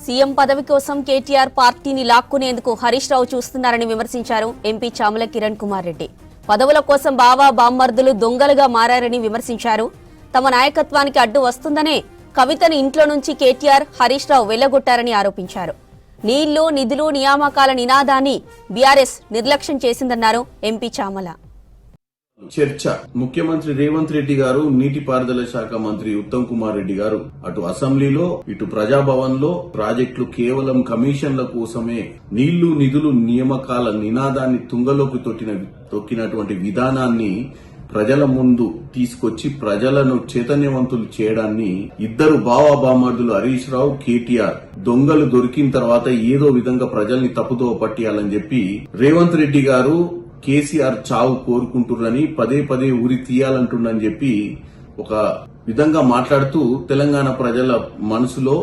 CM పదవి కోసం కేటీఆర్ పార్టీని లాక్కునేందుకు హరీష్ రావు చూస్తున్నారని విమర్శించారు ఎంపీ చామల కిరణ్ కుమార్ రెడ్డి. పదవుల కోసం బావా బామ్మర్దులు దొంగలుగా మారారని విమర్శించారు. తమ నాయకత్వానికి అడ్డు వస్తుందనే కవితను ఇంట్లో నుంచి కేటీఆర్ హరీష్ రావు వెళ్లగొట్టారని ఆరోపించారు. నీళ్లు నిధులు నియామకాల నినాదాన్ని బీఆర్ఎస్ నిర్లక్ష్యం చేసిందన్నారు ఎంపీ చామల. చర్చ ముఖ్యమంత్రి రేవంత్ రెడ్డి గారు, నీటిపారుదల శాఖ మంత్రి ఉత్తమ్ కుమార్ రెడ్డి గారు అటు అసెంబ్లీలో ఇటు ప్రజాభవన్ లో ప్రాజెక్టులు కేవలం కమిషన్ల కోసమే నీళ్లు నిధులు నియామకాల నినాదాన్ని తుంగలోకి తొక్కినటువంటి విధానాన్ని ప్రజల ముందు తీసుకొచ్చి ప్రజలను చైతన్యవంతులు చేయడాన్ని ఇద్దరు బామర్దులు హరీష్ రావు, కేటీఆర్ దొంగలు దొరికిన తర్వాత ఏదో విధంగా ప్రజల్ని తప్పుదో పట్టియాలని చెప్పి రేవంత్ రెడ్డి గారు కేసీఆర్ చావు కోరుకుంటున్నారని పదే పదే ఉరి తీయాలంటుండని చెప్పి ఒక విధంగా మాట్లాడుతూ తెలంగాణ ప్రజల మనసులో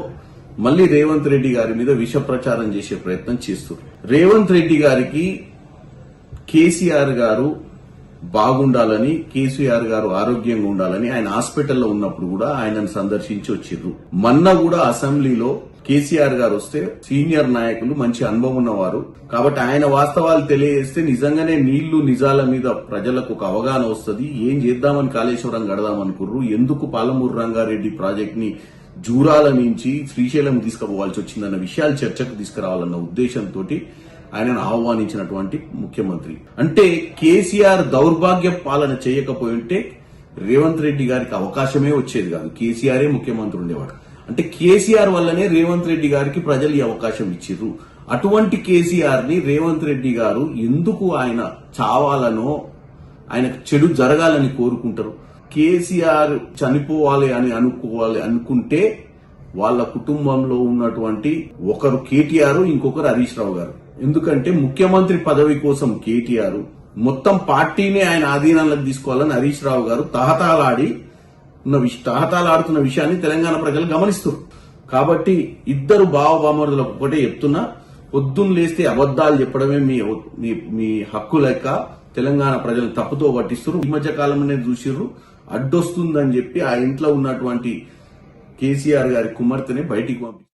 మళ్లీ రేవంత్ రెడ్డి గారి మీద విష ప్రచారం చేసే ప్రయత్నం చేస్తున్నారు. రేవంత్ రెడ్డి గారికి కేసీఆర్ గారు బాగుండాలని, కేసీఆర్ గారు ఆరోగ్యంగా ఉండాలని ఆయన హాస్పిటల్లో ఉన్నప్పుడు కూడా ఆయనను సందర్శించి వచ్చిర్రు. మొన్న కూడా అసెంబ్లీలో కేసీఆర్ గారు వస్తే సీనియర్ నాయకులు, మంచి అనుభవం ఉన్నవారు కాబట్టి ఆయన వాస్తవాలు తెలియజేస్తే నిజంగానే నీళ్లు నిజాల మీద ప్రజలకు ఒక అవగాహన వస్తుంది. ఏం చేద్దామని కాళేశ్వరం గడదామనుకుర్రు, ఎందుకు పాలమూరు రంగారెడ్డి ప్రాజెక్ట్ ని జూరాల నుంచి శ్రీశైలం తీసుకుపోవాల్సి వచ్చిందన్న విషయాలు చర్చకు తీసుకురావాలన్న ఉద్దేశంతో ఆయనను ఆహ్వానించినటువంటి ముఖ్యమంత్రి. అంటే కేసీఆర్ దౌర్భాగ్య పాలన చేయకపోయింటే రేవంత్ రెడ్డి గారికి అవకాశమే వచ్చేది కాదు, కేసీఆరే ముఖ్యమంత్రి ఉండేవాడు. అంటే కేసీఆర్ వల్లనే రేవంత్ రెడ్డి గారికి ప్రజలు ఈ అవకాశం ఇచ్చిర్రు. అటువంటి కేసీఆర్ ని రేవంత్ రెడ్డి గారు ఎందుకు ఆయన చావాలనో, ఆయనకు చెడు జరగాలని కోరుకుంటారు? కేసీఆర్ చనిపోవాలి అని అనుకుంటే వాళ్ళ కుటుంబంలో ఉన్నటువంటి ఒకరు కేటీఆర్, ఇంకొకరు హరీష్ రావు గారు. ఎందుకంటే ముఖ్యమంత్రి పదవి కోసం కేటీఆర్ మొత్తం పార్టీనే ఆయన ఆధీనంలోకి తీసుకోవాలని హరీష్ రావు గారు తహతాలాడుతున్న విషయాన్ని తెలంగాణ ప్రజలు గమనిస్తున్నారు. కాబట్టి ఇద్దరు బామర్దులకు ఒకటే చెప్తున్నా, పొద్దున్న లేస్తే అబద్దాలు చెప్పడమే మీ హక్కు లెక్క తెలంగాణ ప్రజలు తప్పుతో పట్టిస్తున్నారు. ఈ మధ్య కాలంలోనే చూసిర్రు, అడ్డొస్తుందని చెప్పి ఆ ఇంట్లో ఉన్నటువంటి కేసీఆర్ గారి కుమార్తెని బయటికి పంపి